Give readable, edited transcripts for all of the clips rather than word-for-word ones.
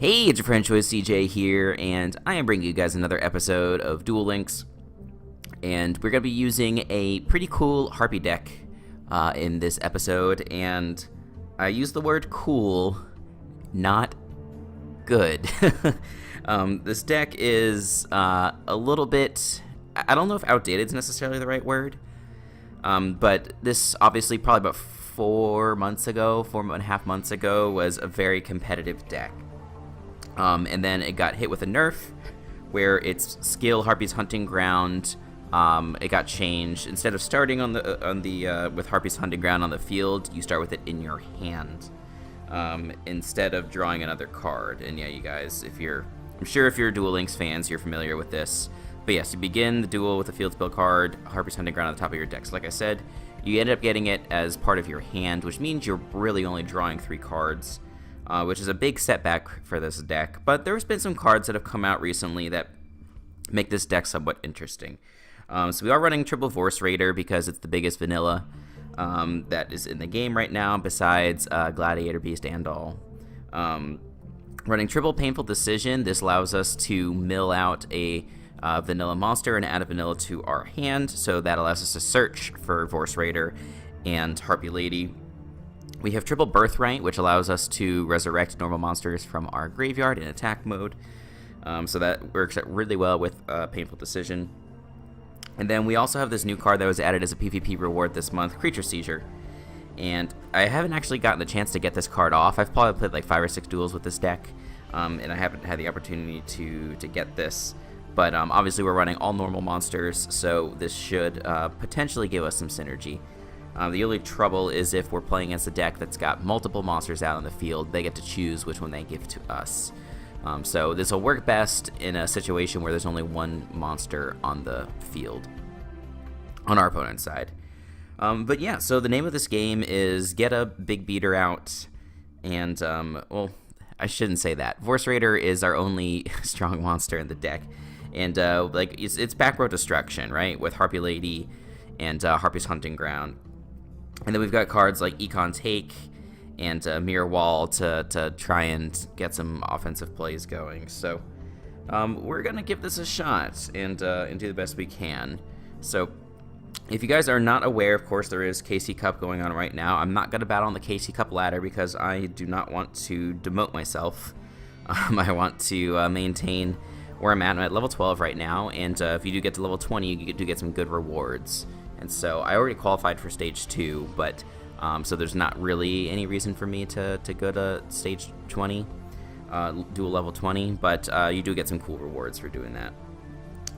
Hey, it's your friend Choice CJ here, and I am bringing you guys another episode of Duel Links, and we're going to be using a pretty cool Harpie Deck in this episode, and I use the word cool, not good. This deck is a little bit, I don't know if outdated is necessarily the right word, but this obviously probably about 4.5 months ago, was a very competitive deck. And then it got hit with a nerf, where its skill Harpie's Hunting Ground, it got changed. Instead of starting with Harpie's Hunting Ground on the field, you start with it in your hand, instead of drawing another card. And yeah, you guys, I'm sure if you're Duel Links fans, you're familiar with this. But yes, you begin the duel with a field spell card, Harpie's Hunting Ground on the top of your deck. So like I said, you end up getting it as part of your hand, which means you're really only drawing 3 cards. Which is a big setback for this deck, but there's been some cards that have come out recently that make this deck somewhat interesting. So we are running triple Vorse Raider because it's the biggest vanilla that is in the game right now, besides Gladiator, Beast, and all. Running triple Painful Decision, this allows us to mill out a vanilla monster and add a vanilla to our hand, so that allows us to search for Vorse Raider and Harpie Lady. We have triple Birthright, which allows us to resurrect normal monsters from our graveyard in attack mode. So that works out really well with Painful Decision. And then we also have this new card that was added as a PvP reward this month, Creature Seizure. And I haven't actually gotten the chance to get this card off. I've probably played like 5 or 6 duels with this deck, and I haven't had the opportunity to get this. But obviously we're running all normal monsters, so this should potentially give us some synergy. The only trouble is if we're playing against a deck that's got multiple monsters out on the field, they get to choose which one they give to us. So this will work best in a situation where there's only one monster on the field on our opponent's side. But yeah, so the name of this game is Get a Big Beater Out, and well, I shouldn't say that. Vorse Raider is our only strong monster in the deck, and like it's back row destruction, right, with Harpie Lady and Harpie's Hunting Ground. And then we've got cards like Econ Take and Mirror Wall to try and get some offensive plays going. So we're going to give this a shot and do the best we can. So if you guys are not aware, of course, there is KC Cup going on right now. I'm not going to battle on the KC Cup ladder because I do not want to demote myself. I want to maintain where I'm at. I'm at level 12 right now, and if you do get to level 20, you do get some good rewards. And so I already qualified for stage 2, but so there's not really any reason for me to go to stage 20, dual level 20, but you do get some cool rewards for doing that.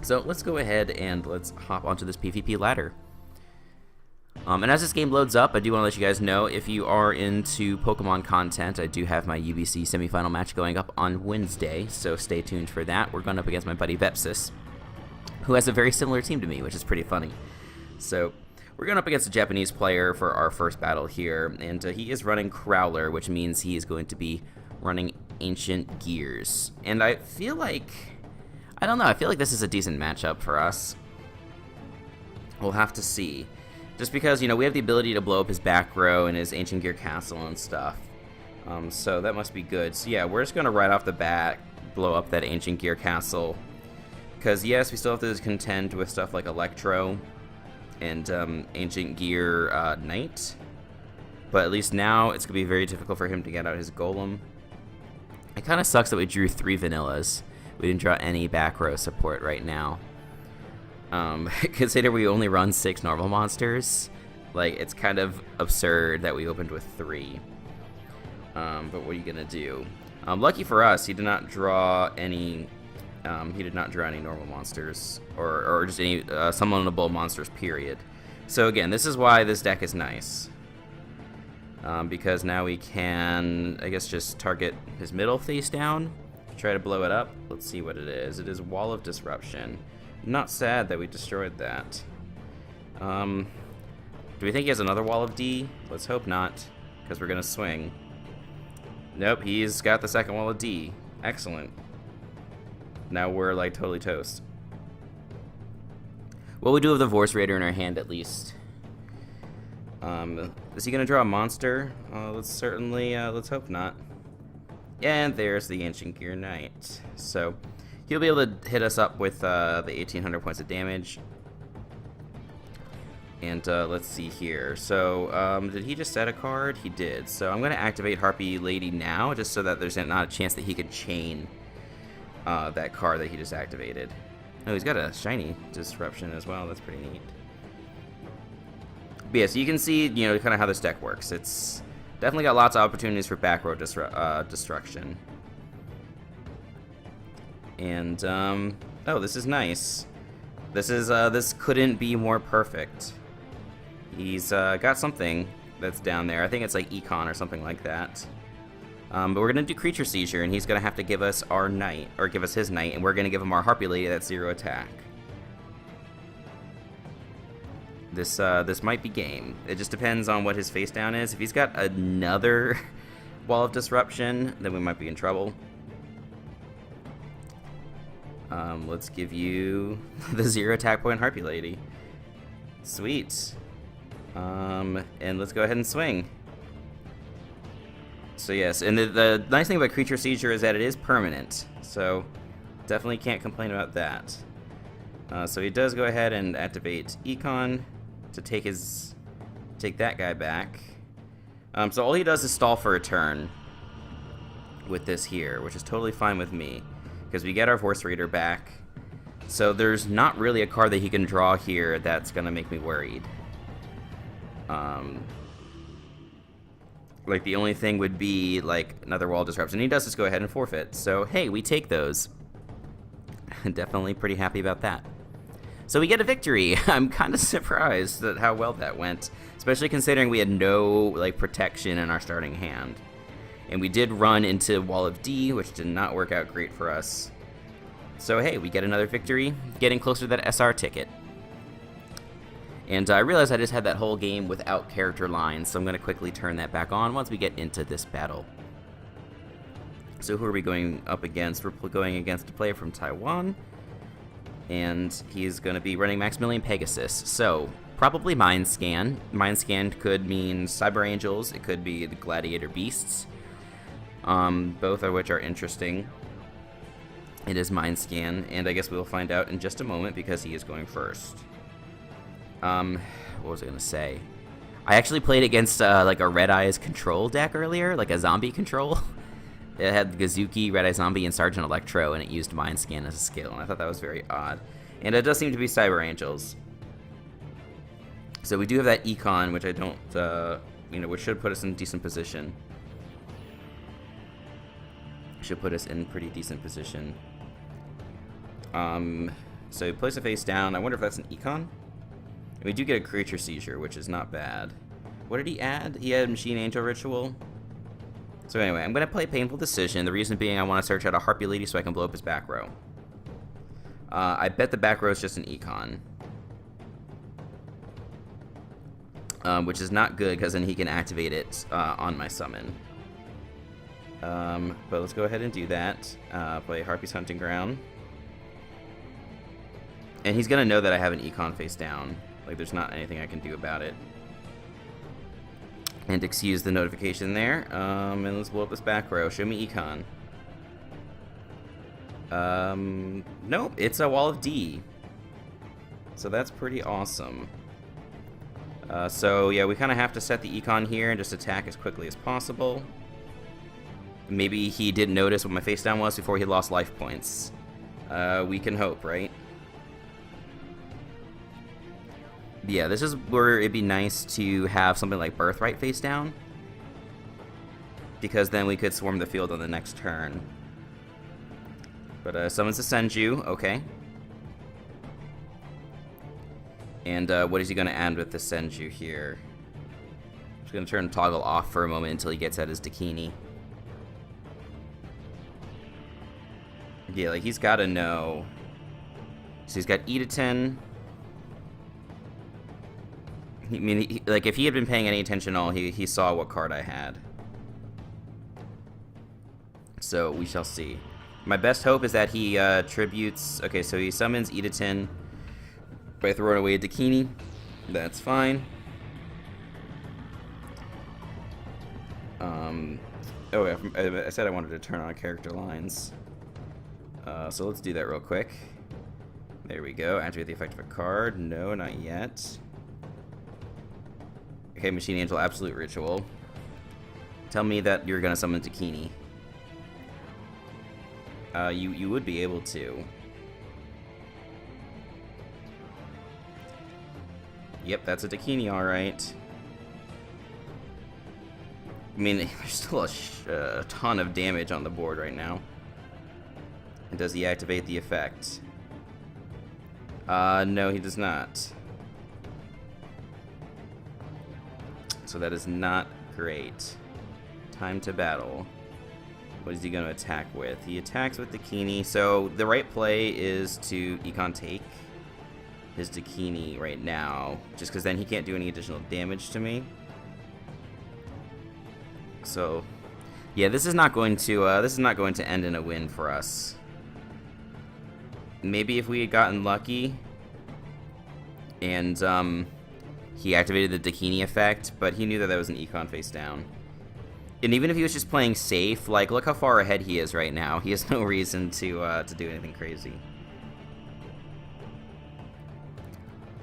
So let's go ahead and let's hop onto this PvP ladder. And as this game loads up, I do want to let you guys know, if you are into Pokemon content, I do have my UBC semifinal match going up on Wednesday, so stay tuned for that. We're going up against my buddy Vepsis, who has a very similar team to me, which is pretty funny. So we're going up against a Japanese player for our first battle here, and he is running Crowler, which means he is going to be running Ancient Gears. And I feel like, I don't know, I feel like this is a decent matchup for us. We'll have to see. Just because, you know, we have the ability to blow up his back row and his Ancient Gear Castle and stuff. So that must be good. So yeah, we're just going to right off the bat blow up that Ancient Gear Castle. Because yes, we still have to contend with stuff like Electro and Ancient Gear Knight, but at least now it's going to be very difficult for him to get out his Golem. It kind of sucks that we drew 3 vanillas. We didn't draw any back row support right now. Consider we only run 6 normal monsters. Like, it's kind of absurd that we opened with 3. But what are you going to do? Lucky for us, he did not draw any normal monsters or just any summonable monsters, period. So again, this is why this deck is nice. Because now we can, I guess, just target his middle face down, try to blow it up. Let's see what it is. It is Wall of Disruption. Not sad that we destroyed that. Do we think he has another Wall of D? Let's hope not, because we're going to swing. Nope, he's got the second Wall of D. Excellent. Now we're like totally toast. Well, we do have the Vorse Raider in our hand at least. Is he gonna draw a monster? Let's hope not. And there's the Ancient Gear Knight. So he'll be able to hit us up with the 1800 points of damage. And let's see here. So did he just set a card? He did. So I'm going to activate Harpie Lady now, just so that there's not a chance that he could chain that card that he just activated. Oh, he's got a shiny disruption as well. That's pretty neat. But yeah, so you can see, you know, kind of how this deck works. It's definitely got lots of opportunities for back row destruction. And oh, this is nice. This couldn't be more perfect. He's got something that's down there. I think it's like Econ or something like that. But we're going to do Creature Seizure, and he's going to have to give us our Knight, or give us his Knight, and we're going to give him our Harpie Lady that's 0 attack. This might be game. It just depends on what his face down is. If he's got another Wall of Disruption, then we might be in trouble. Let's give you the 0 attack point Harpie Lady. Sweet. And let's go ahead and swing. So yes, and the nice thing about Creature Seizure is that it is permanent, so definitely can't complain about that. So he does go ahead and activate Econ to take that guy back. So all he does is stall for a turn with this here, which is totally fine with me, because we get our Force Reader back. So there's not really a card that he can draw here that's going to make me worried. Like, the only thing would be, like, another Wall Disruption. He does just go ahead and forfeit. So, hey, we take those. Definitely pretty happy about that. So we get a victory. I'm kind of surprised at how well that went, especially considering we had no, like, protection in our starting hand. And we did run into Wall of D, which did not work out great for us. So, hey, we get another victory, getting closer to that SR ticket. And I realized I just had that whole game without character lines, so I'm going to quickly turn that back on once we get into this battle. So who are we going up against? We're going against a player from Taiwan, and he's going to be running Maximilian Pegasus. So, probably Mind Scan. Mind Scan could mean Cyber Angels, it could be the Gladiator Beasts, both of which are interesting. It is Mind Scan, and I guess we'll find out in just a moment because he is going first. What was I gonna say? I actually played against, like a Red Eyes control deck earlier, like a zombie control. It had Gazuki, Red Eye Zombie, and Sergeant Electro, and it used Mind Scan as a skill, and I thought that was very odd. And it does seem to be Cyber Angels. So we do have that Econ, which I don't, you know, which should put us in decent position. Should put us in pretty decent position. So he plays a face down. I wonder if that's an Econ? And we do get a Creature Seizure, which is not bad. What did he add? He had Machine Angel Ritual. So anyway, I'm going to play Painful Decision. The reason being I want to search out a Harpie Lady so I can blow up his back row. I bet the back row is just an Econ. Which is not good, because then he can activate it on my summon. But let's go ahead and do that. Play Harpie's Hunting Ground. And he's going to know that I have an Econ face down. Like, there's not anything I can do about it. And excuse the notification there. And let's blow up this back row. Show me Econ. Nope, it's a Wall of D. So that's pretty awesome. So yeah, we kind of have to set the Econ here and just attack as quickly as possible. Maybe he didn't notice what my face down was before he lost life points. We can hope, right? Yeah, this is where it'd be nice to have something like Birthright face down, because then we could swarm the field on the next turn. But summons a Senju, okay. And what is he going to add with the Senju here? I'm just going to turn Toggle off for a moment until he gets at his Dakini. Yeah, like, he's got to know. So he's got Edatin. I mean, like, if he had been paying any attention at all, he saw what card I had. So, we shall see. My best hope is that he tributes... Okay, so he summons Edatin by throwing away a Dakini. That's fine. Oh, I said I wanted to turn on character lines. So let's do that real quick. There we go. Activate the effect of a card. No, not yet. Okay, Machine Angel, Absolute Ritual. Tell me that you're gonna summon Dakini. You would be able to. Yep, that's a Dakini, alright. I mean, there's still a ton of damage on the board right now. And does he activate the effect? No, he does not. So that is not great. Time to battle. What is he going to attack with? He attacks with Dakini. So the right play is to Econ take his Dakini right now, just because then he can't do any additional damage to me. So, yeah, this is not going to end in a win for us. Maybe if we had gotten lucky and he activated the Dakini effect, but he knew that was an Econ face down. And even if he was just playing safe, like, look how far ahead he is right now. He has no reason to do anything crazy.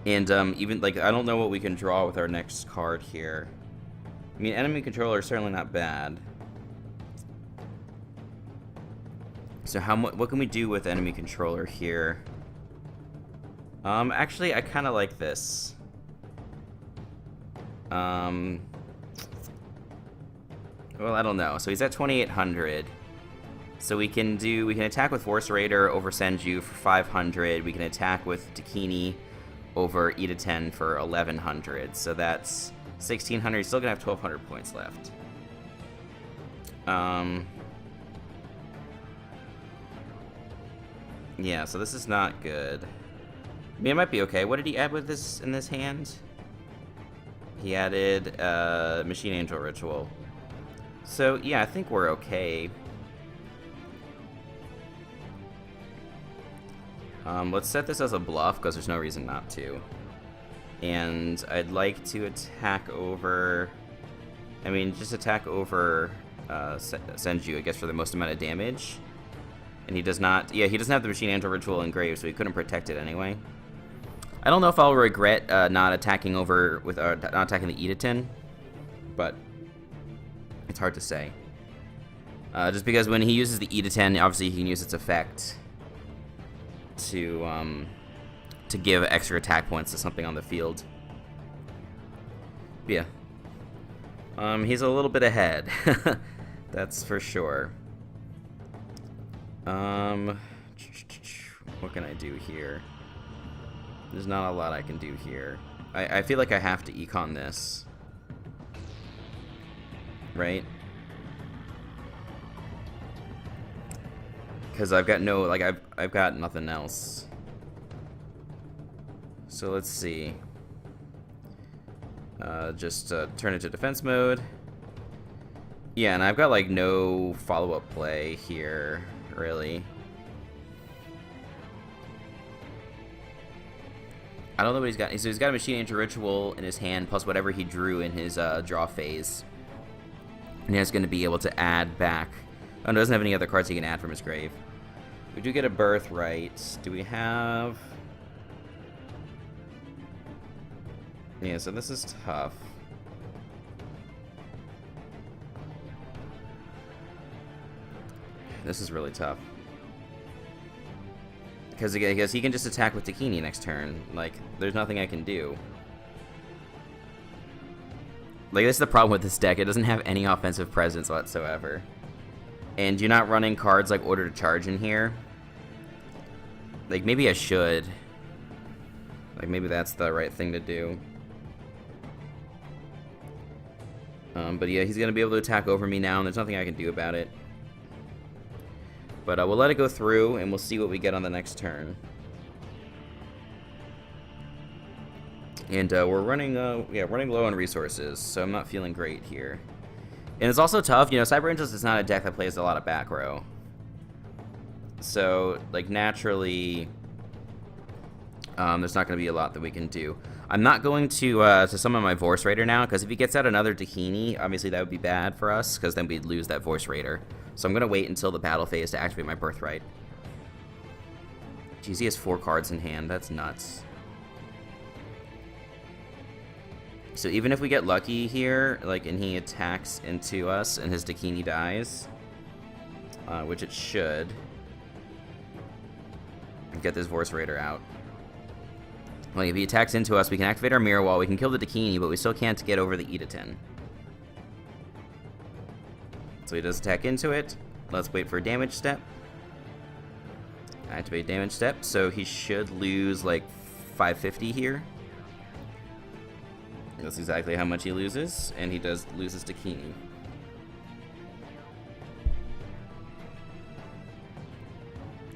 And even, like, I don't know what we can draw with our next card here. I mean, enemy controller is certainly not bad. So what can we do with enemy controller here? Actually, I kind of like this. Well, I don't know. So he's at 2,800. So we can attack with Force Raider over Senju for 500. We can attack with Dakini over E to 10 for 1,100. So that's 1,600. He's still gonna have 1,200 points left. Yeah, so this is not good. I mean, it might be okay. What did he add with this in this hand? He added Machine Angel Ritual. So yeah, I think we're okay. Let's set this as a bluff because there's no reason not to. And I'd like to attack over. I mean, just attack over Senju, I guess, for the most amount of damage. And he does not. Yeah, he doesn't have the Machine Angel Ritual engraved, so he couldn't protect it anyway. I don't know if I'll regret not attacking over with not attacking the Edatin, but it's hard to say. Just because when he uses the Edatin, obviously he can use its effect to give extra attack points to something on the field. But yeah, he's a little bit ahead, that's for sure. What can I do here? There's not a lot I can do here. I feel like I have to econ this. Right? Because I've got no, like, I've got nothing else. So let's see. Just turn it to defense mode. Yeah, and I've got, like, no follow-up play here, really. I don't know what he's got. So he's got a Machine Angel Ritual in his hand, plus whatever he drew in his draw phase. And he's going to be able to add back. Oh, no, doesn't have any other cards he can add from his grave. We do get a Birthright. Do we have... Yeah, so this is tough. This is really tough. Because he can just attack with Dakini next turn. Like, there's nothing I can do. Like, this is the problem with this deck. It doesn't have any offensive presence whatsoever. And you're not running cards like Order to Charge in here. Like, maybe I should. Like, maybe that's the right thing to do. But yeah, he's going to be able to attack over me now, and there's nothing I can do about it. But we'll let it go through, and we'll see what we get on the next turn. And we're running low on resources, so I'm not feeling great here. And it's also tough, you know, Cyber Angels is not a deck that plays a lot of back row. So, like, naturally, There's not going to be a lot that we can do. I'm not going to summon my Voice Raider now, because if he gets out another Dakini, obviously that would be bad for us, because then we'd lose that Voice Raider. So I'm going to wait until the battle phase to activate my Birthright. Jeez, he has 4 cards in hand. That's nuts. So even if we get lucky here, like, and he attacks into us and his Dakini dies, which it should, get this Voice Raider out. Like, if he attacks into us, we can activate our Mirror Wall, we can kill the Dakini, but we still can't get over the Edatin. So he does attack into it. Let's wait for a damage step. Activate damage step, so he should lose like 550 here. That's exactly how much he loses, and he does lose his Dakini.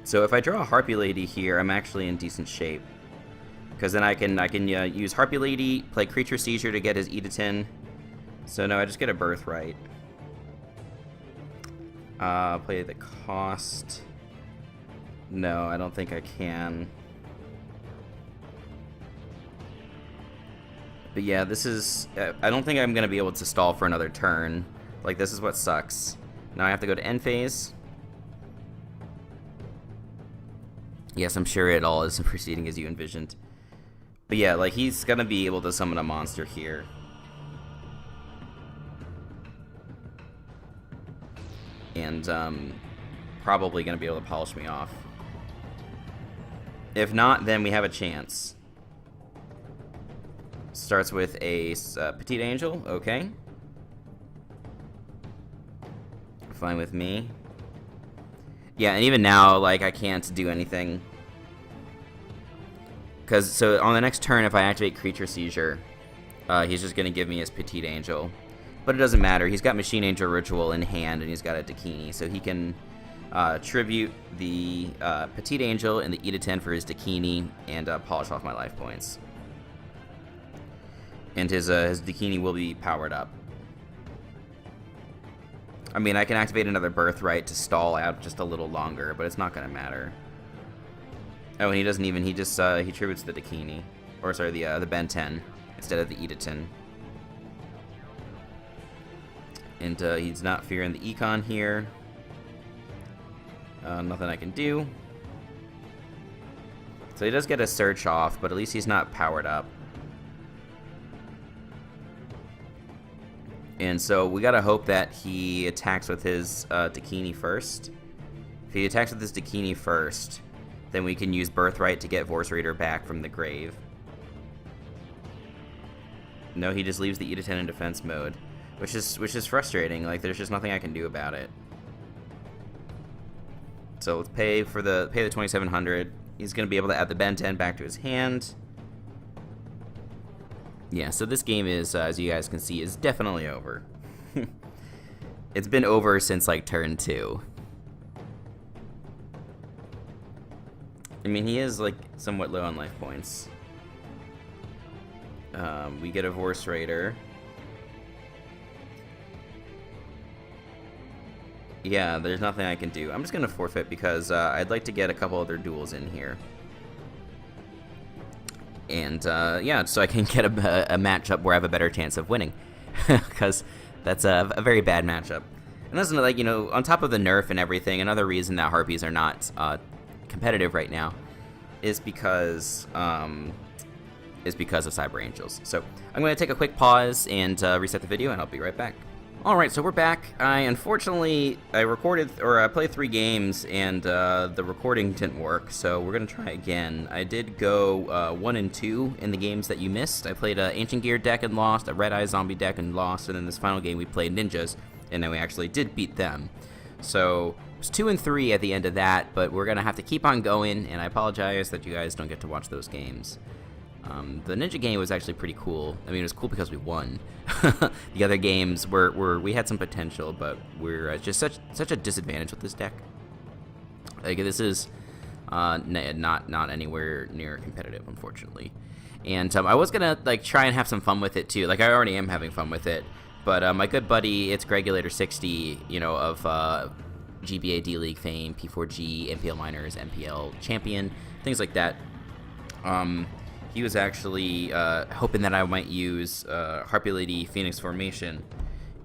So if I draw a Harpie Lady here, I'm actually in decent shape. Because then I can use Harpie Lady, play Creature Seizure to get his Edatin. So no, I just get a Birthright. Play the cost. No, I don't think I can. But yeah, this is... I don't think I'm going to be able to stall for another turn. Like, this is what sucks. Now I have to go to end phase. Yes, I'm sure it all is proceeding as you envisioned. But yeah, like, he's gonna be able to summon a monster here. And, probably gonna be able to polish me off. If not, then we have a chance. Starts with a Petite Angel, okay. Fine with me. Yeah, and even now, like, I can't do anything. Because, so, on the next turn, if I activate Creature Seizure, he's just going to give me his Petite Angel. But it doesn't matter. He's got Machine Angel Ritual in hand, and he's got a Dakini. So he can tribute the Petite Angel and the Edatin for his Dakini, and polish off my life points. And his Dakini will be powered up. I mean, I can activate another Birthright to stall out just a little longer, but it's not going to matter. Oh, and he doesn't even, he just, he tributes the Dakini. Or, sorry, the Ben 10 instead of the Edatin. And, he's not fearing the Econ here. Nothing I can do. So he does get a Search off, but at least he's not powered up. And so we gotta hope that he attacks with his Dakini first. If he attacks with his Dakini first, then we can use Birthright to get Voice Raider back from the grave. No, he just leaves the Edatin in defense mode, which is frustrating. Like, there's just nothing I can do about it. So let's pay the 2,700. He's gonna be able to add the Ben 10 back to his hand. Yeah, so this game is, as you guys can see, is definitely over. It's been over since, like, turn 2. I mean, he is, like, somewhat low on life points. We get a Voice Raider. Yeah, there's nothing I can do. I'm just gonna forfeit because I'd like to get a couple other duels in here. And, yeah, so I can get a matchup where I have a better chance of winning. Because that's a very bad matchup. And that's, like, you know, on top of the nerf and everything, another reason that Harpies are not competitive right now is because of Cyber Angels. So I'm going to take a quick pause and reset the video, and I'll be right back. Alright, so we're back. Unfortunately, I played 3 games, and the recording didn't work, so we're going to try again. I did go 1 and 2 in the games that you missed. I played an Ancient Gear deck and lost, a Red Eye Zombie deck and lost, and then this final game we played Ninjas, and then we actually did beat them. So it was 2 and 3 at the end of that, but we're going to have to keep on going, and I apologize that you guys don't get to watch those games. The Ninja game was actually pretty cool. I mean, it was cool because we won. The other games we had some potential, but we're just such a disadvantage with this deck. Like, this is not anywhere near competitive, unfortunately. And I was gonna, like, try and have some fun with it too. Like, I already am having fun with it. But my good buddy, it's Gregulator60, you know, of GBA D League fame, P4G, MPL Miners, MPL Champion, things like that. He was actually hoping that I might use Harpie Lady Phoenix Formation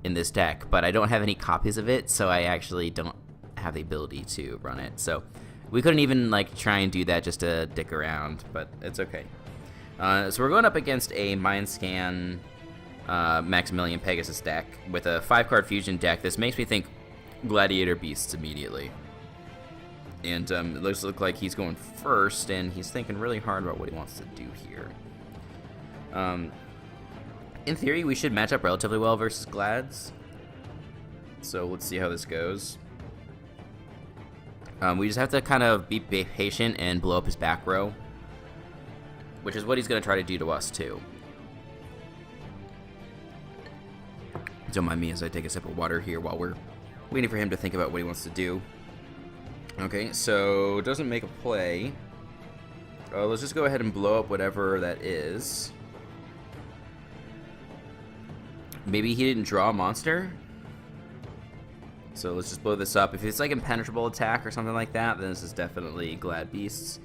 in this deck, but I don't have any copies of it, so I actually don't have the ability to run it. So we couldn't even like try and do that just to dick around, but it's okay. So we're going up against a Mind Scan Maximilian Pegasus deck with a 5-card fusion deck. This makes me think Gladiator Beasts immediately. And it looks like he's going first, and he's thinking really hard about what he wants to do here. In theory, we should match up relatively well versus Glads. So let's see how this goes. We just have to kind of be patient and blow up his back row, which is what he's going to try to do to us, too. Don't mind me as I take a sip of water here while we're waiting for him to think about what he wants to do. Okay, so doesn't make a play. Let's just go ahead and blow up whatever that is. Maybe he didn't draw a monster? So let's just blow this up. If it's like impenetrable attack or something like that, then this is definitely Glad Beasts.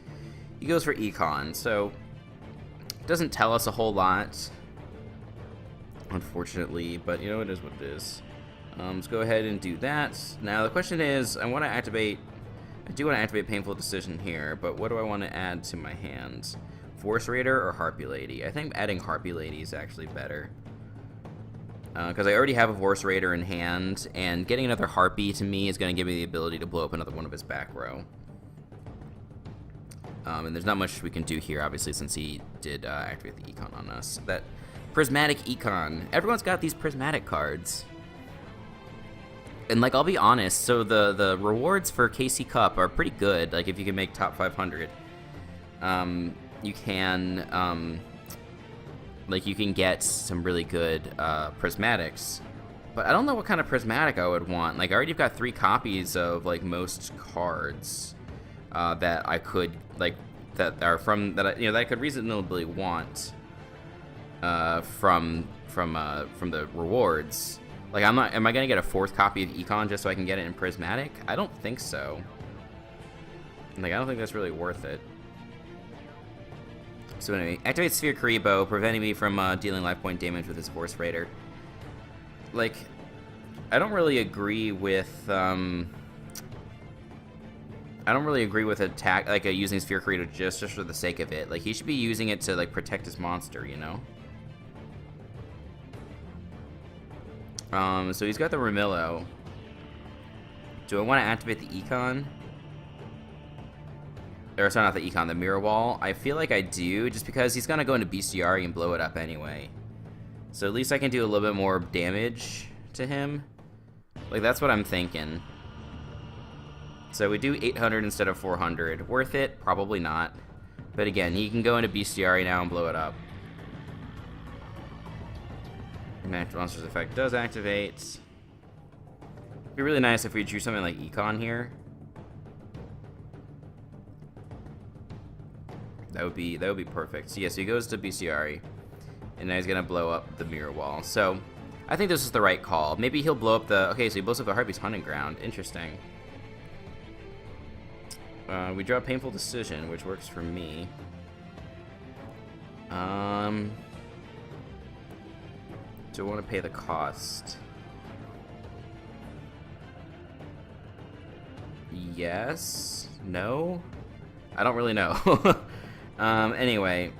He goes for Econ, so it doesn't tell us a whole lot, unfortunately, but you know, it is what it is. Let's go ahead and do that. Now the question is, I do want to activate Painful Decision here, but what do I want to add to my hands? Force Raider or Harpie Lady? I think adding Harpie Lady is actually better. Because I already have a Force Raider in hand, and getting another Harpie to me is going to give me the ability to blow up another one of his back row. And there's not much we can do here, obviously, since he did activate the Econ on us. That Prismatic Econ. Everyone's got these Prismatic cards. And, like, I'll be honest, so the rewards for KC Cup are pretty good. Like, if you can make top 500, you can... like, you can get some really good prismatics. But I don't know what kind of prismatic I would want. Like, I already got 3 copies of, like, most cards that I could, like, that are from, that I, you know, that I could reasonably want from the rewards. Like, am I gonna get a 4th copy of Econ just so I can get it in prismatic? I don't think so. Like, I don't think that's really worth it. So anyway, activate Sphere Karibo, preventing me from dealing life point damage with his Force Raider. Like, I don't really agree with attack, like using Sphere Karibo just for the sake of it. Like, he should be using it to like protect his monster, you know. So he's got the Ramillo. Do I want to activate the Econ? Or sorry, not the Econ, the Mirror Wall. I feel like I do, just because he's gonna go into bestiary and blow it up anyway. So at least I can do a little bit more damage to him. Like, that's what I'm thinking. So we do 800 instead of 400. Worth it? Probably not. But again, he can go into bestiary now and blow it up. Match Monsters effect does activate. It'd be really nice if we drew something like Econ here. That would be perfect. So yeah, so he goes to bestiary, and now he's gonna blow up the Mirror Wall. So I think this is the right call. Maybe he'll blow up the... Okay, so he blows up the Harpie's Hunting Ground. Interesting. We draw Painful Decision, which works for me. Do I want to pay the cost? Yes? No? I don't really know. Anyway,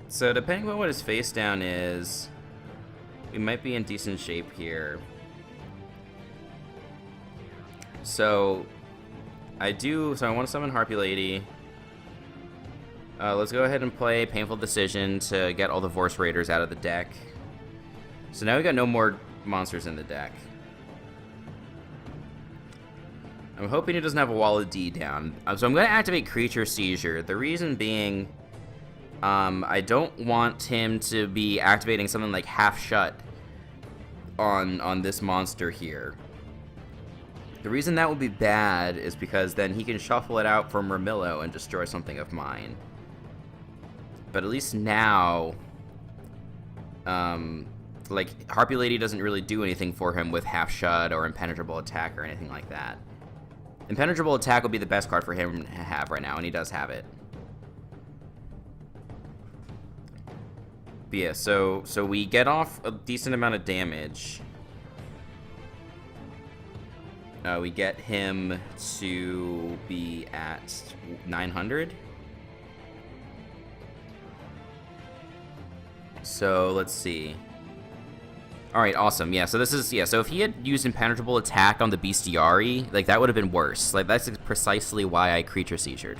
so depending on what his face down is, we might be in decent shape here. So I want to summon Harpie Lady. Let's go ahead and play Painful Decision to get all the Force Raiders out of the deck. So now we got no more monsters in the deck. I'm hoping he doesn't have a Wall of D down. So I'm going to activate Creature Seizure. The reason being, I don't want him to be activating something like Half Shut on this monster here. The reason that would be bad is because then he can shuffle it out from Ramillo and destroy something of mine. But at least now, like, Harpie Lady doesn't really do anything for him with Half Shut or Impenetrable Attack or anything like that. Impenetrable Attack would be the best card for him to have right now, and he does have it. But yeah, so we get off a decent amount of damage. We get him to be at 900. So let's see. All right, awesome. Yeah, so this is, yeah, so if he had used impenetrable attack on the bestiary, like that would have been worse. Like that's precisely why I creature seizured.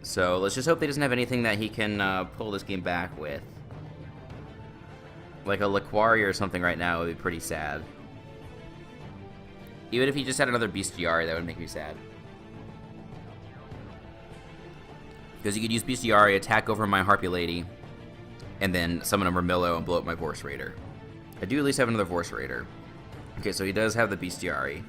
So let's just hope he doesn't have anything that he can pull this game back with. Like a Laquari or something right now would be pretty sad. Even if he just had another bestiary, that would make me sad. Because you could use bestiary, attack over my Harpie Lady, and then summon a Murmillo and blow up my Vorse Raider. I do at least have another Vorse Raider. Okay, so he does have the bestiary.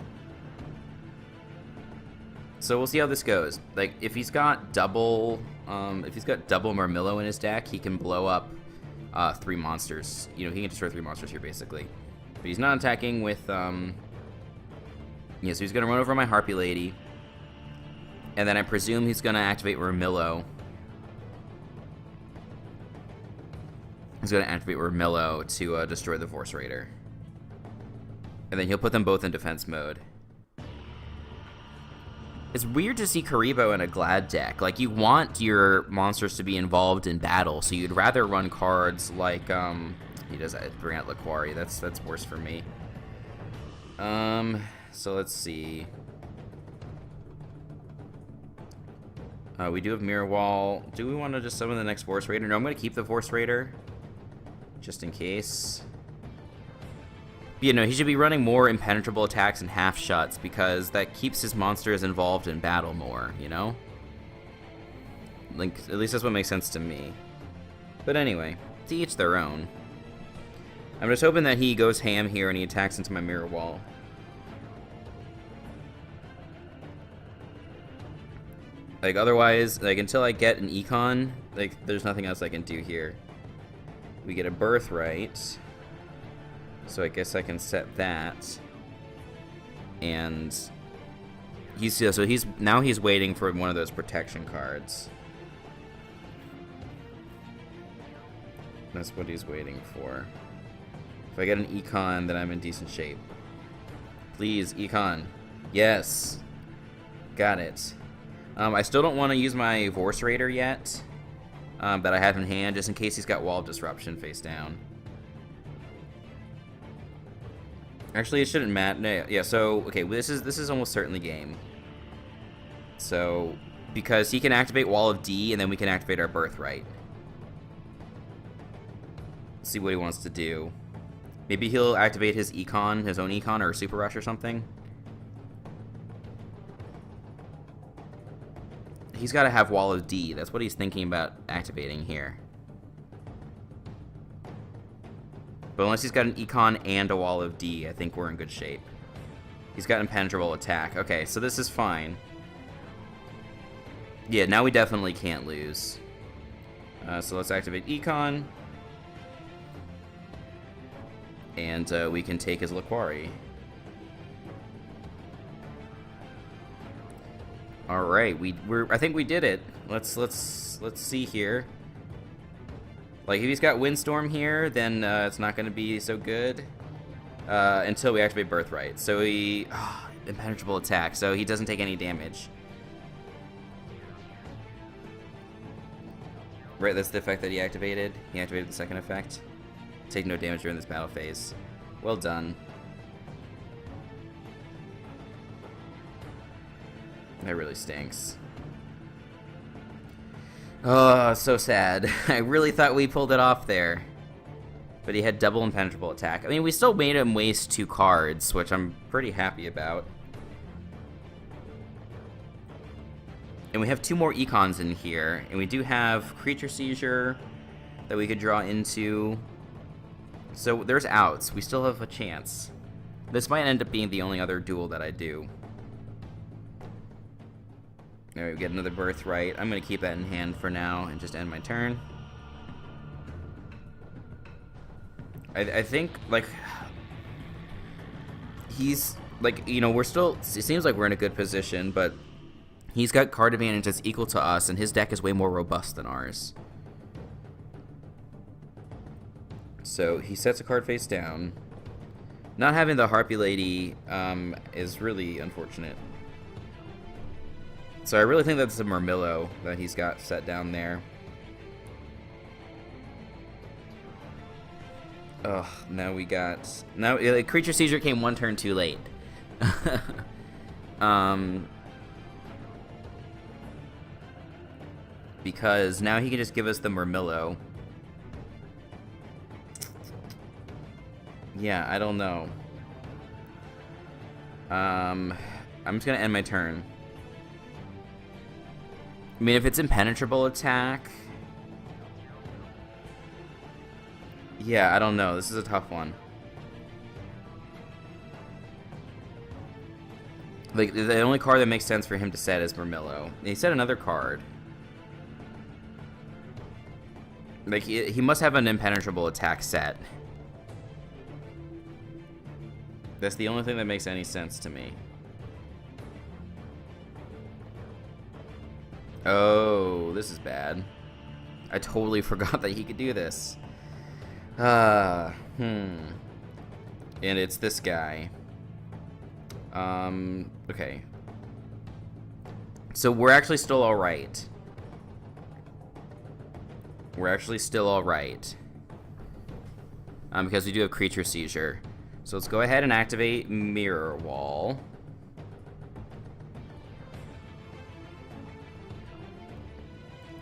So we'll see how this goes. Like, if he's got double Murmillo in his deck, he can blow up 3 monsters. You know, he can destroy 3 monsters here, basically. But he's not attacking with, yeah, so he's gonna run over my Harpie Lady. And then I presume he's gonna activate Murmillo. He's gonna activate Murmillo to destroy the Vorse Raider. And then he'll put them both in defense mode. It's weird to see Karibo in a Glad deck. Like, you want your monsters to be involved in battle, so you'd rather run cards like, he does bring out Laquari. That's worse for me. So let's see. We do have Mirror Wall. Do we want to just summon the next Vorse Raider? No, I'm going to keep the Vorse Raider, just in case. But, you know, he should be running more impenetrable attacks and half shots because that keeps his monsters involved in battle more, you know? Like, at least that's what makes sense to me. But anyway, to each their own. I'm just hoping that he goes ham here and he attacks into my Mirror Wall. Like, otherwise, like, until I get an Econ, like, there's nothing else I can do here. We get a Birthright. So I guess I can set that. And now he's waiting for one of those protection cards. That's what he's waiting for. If I get an Econ, then I'm in decent shape. Please, Econ. Yes. Got it. I still don't want to use my Vorse Raider yet, that I have in hand, just in case he's got Wall of Disruption face down. Actually, it shouldn't matter. No, yeah, so, okay, this is almost certainly game. So, because he can activate Wall of D, and then we can activate our Birthright. Let's see what he wants to do. Maybe he'll activate his Econ, his own Econ, or Super Rush or something. He's got to have Wall of D. That's what he's thinking about activating here. But unless he's got an Econ and a Wall of D, I think we're in good shape. He's got impenetrable attack. Okay, so this is fine. Yeah, now we definitely can't lose. So let's activate Econ. And we can take his Laquari. All right, I think we did it. Let's see here. Like, if he's got Windstorm here, then it's not going to be so good until we activate Birthright. So impenetrable attack, so he doesn't take any damage. Right, that's the effect that he activated. He activated the second effect. Take no damage during this battle phase. Well done. That really stinks. Oh, so sad. I really thought we pulled it off there. But he had double impenetrable attack. I mean, we still made him waste 2 cards, which I'm pretty happy about. And we have 2 more Econs in here. And we do have Creature Seizure that we could draw into. So there's outs. We still have a chance. This might end up being the only other duel that I do. There, we get another Birthright. I'm going to keep that in hand for now and just end my turn. I think, like, he's, like, you know, we're still, it seems like we're in a good position, but he's got card advantage that's equal to us, and his deck is way more robust than ours. So he sets a card face down. Not having the Harpie Lady is really unfortunate. So I really think that's a Murmillo that he's got set down there. Ugh, now we got... Now, Creature Seizure came one turn too late. Because now he can just give us the Murmillo. Yeah, I don't know. I'm just gonna end my turn. I mean, if it's impenetrable attack... Yeah, I don't know. This is a tough one. Like, the only card that makes sense for him to set is Murmillo. He set another card. Like, he must have an impenetrable attack set. That's the only thing that makes any sense to me. Oh, this is bad. I totally forgot that he could do this. And it's this guy. Okay. So we're actually still alright. We're actually still alright. Because we do have Creature Seizure. So let's go ahead and activate Mirror Wall.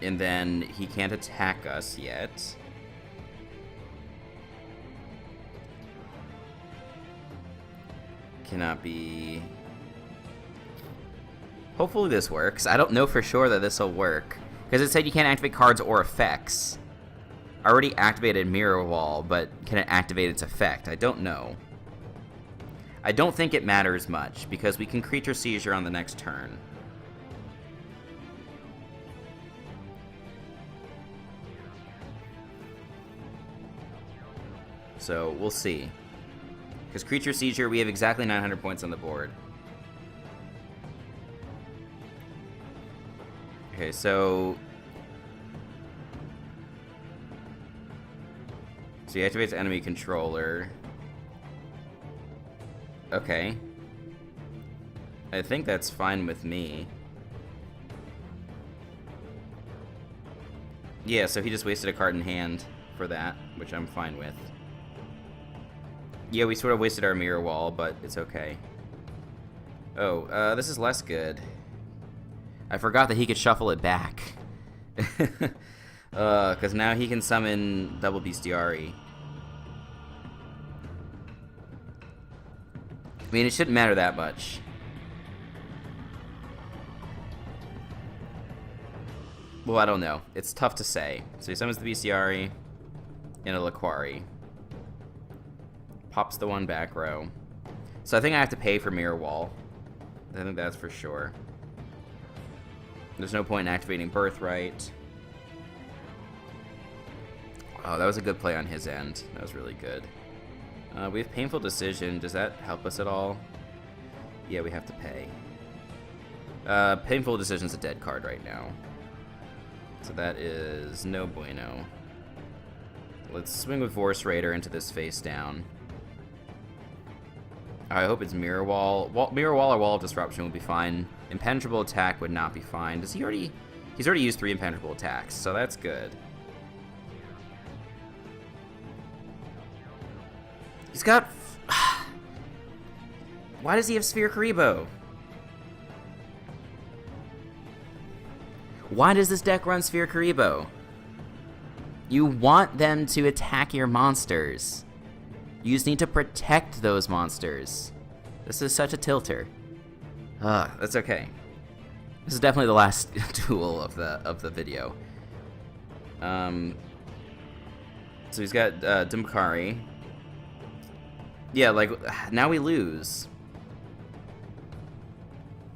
And then he can't attack us yet. Cannot be... Hopefully this works. I don't know for sure that this will work. Because it said you can't activate cards or effects. I already activated Mirror Wall, but can it activate its effect? I don't know. I don't think it matters much, because we can Creature Seizure on the next turn. So, we'll see. Because Creature Seizure, we have exactly 900 points on the board. Okay, so... So he activates enemy controller. Okay. I think that's fine with me. Yeah, so he just wasted a card in hand for that, which I'm fine with. Yeah, we sort of wasted our Mirror Wall, but it's okay. Oh, this is less good. I forgot that he could shuffle it back. Because now he can summon Double Bestiari. I mean, it shouldn't matter that much. Well, I don't know. It's tough to say. So he summons the Bestiari and a Laquari. Pops the one back row. So I think I have to pay for Mirror Wall. I think that's for sure. There's no point in activating Birthright. Oh, that was a good play on his end. That was really good. We have Painful Decision. Does that help us at all? Yeah, we have to pay. Painful Decision's a dead card right now. So that is no bueno. Let's swing with Vorse Raider into this face down. I hope it's Mirror Wall. Mirror Wall or Wall of Disruption would be fine. Impenetrable Attack would not be fine. Does he already... He's already used 3 impenetrable attacks, so that's good. He's got... Why does he have Sphere Karibo? Why does this deck run Sphere Karibo? You want them to attack your monsters. You just need to protect those monsters. This is such a tilter. That's okay. This is definitely the last duel of the video. So he's got Dimkari. Yeah, like, now we lose.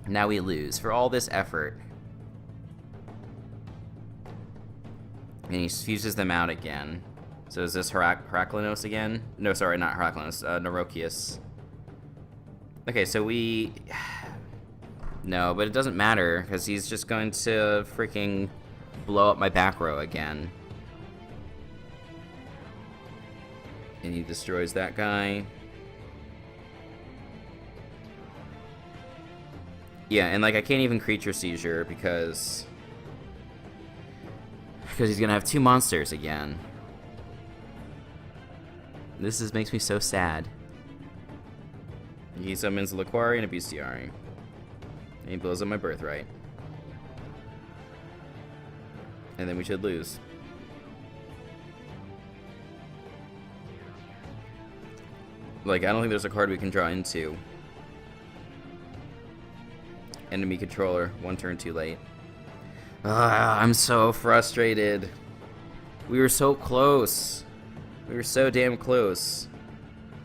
Now we lose for all this effort. And he fuses them out again. So is this Heraklinos again? No, sorry, not Heraklinos. Neurokius. Okay, so we... No, but it doesn't matter, because he's just going to freaking blow up my back row again. And he destroys that guy. Yeah, and like I can't even creature seizure because he's gonna have 2 monsters again. This makes me so sad. He summons a Laquari and a Bestiari. And he blows up my birthright. And then we should lose. Like, I don't think there's a card we can draw into. Enemy controller, 1 turn too late. I'm so frustrated. We were so close. We were so damn close.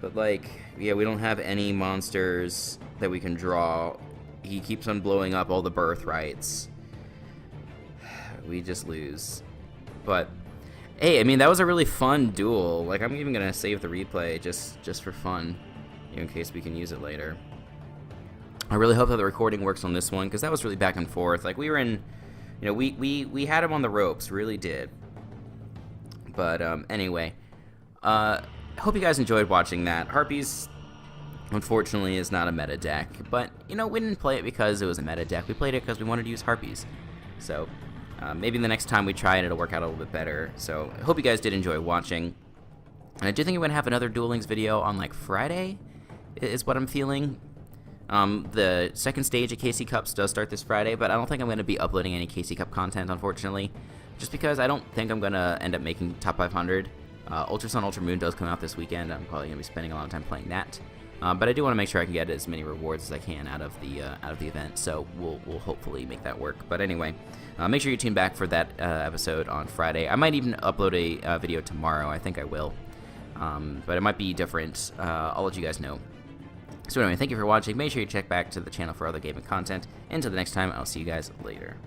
But like, yeah, we don't have any monsters that we can draw. He keeps on blowing up all the birthrights. We just lose. But hey, I mean, that was a really fun duel. Like, I'm even gonna save the replay just for fun, in case we can use it later. I really hope that the recording works on this one, because that was really back and forth. Like, we were in, you know, we had him on the ropes, really did. But anyway, hope you guys enjoyed watching that. Harpies, unfortunately, is not a meta deck, but you know, we didn't play it because it was a meta deck. We played it because we wanted to use Harpies. So maybe the next time we try it, it'll work out a little bit better. So I hope you guys did enjoy watching. And I do think we're gonna have another Duel Links video on like Friday, is what I'm feeling. The second stage of KC Cups does start this Friday, but I don't think I'm going to be uploading any KC Cup content, unfortunately, just because I don't think I'm going to end up making top 500. Ultra Sun, Ultra Moon does come out this weekend. I'm probably going to be spending a lot of time playing that, but I do want to make sure I can get as many rewards as I can out of the event, so we'll hopefully make that work. But anyway, make sure you tune back for that episode on Friday. I might even upload a video tomorrow. I think I will, but it might be different. I'll let you guys know. So anyway, thank you for watching. Make sure you check back to the channel for other gaming content. Until the next time, I'll see you guys later.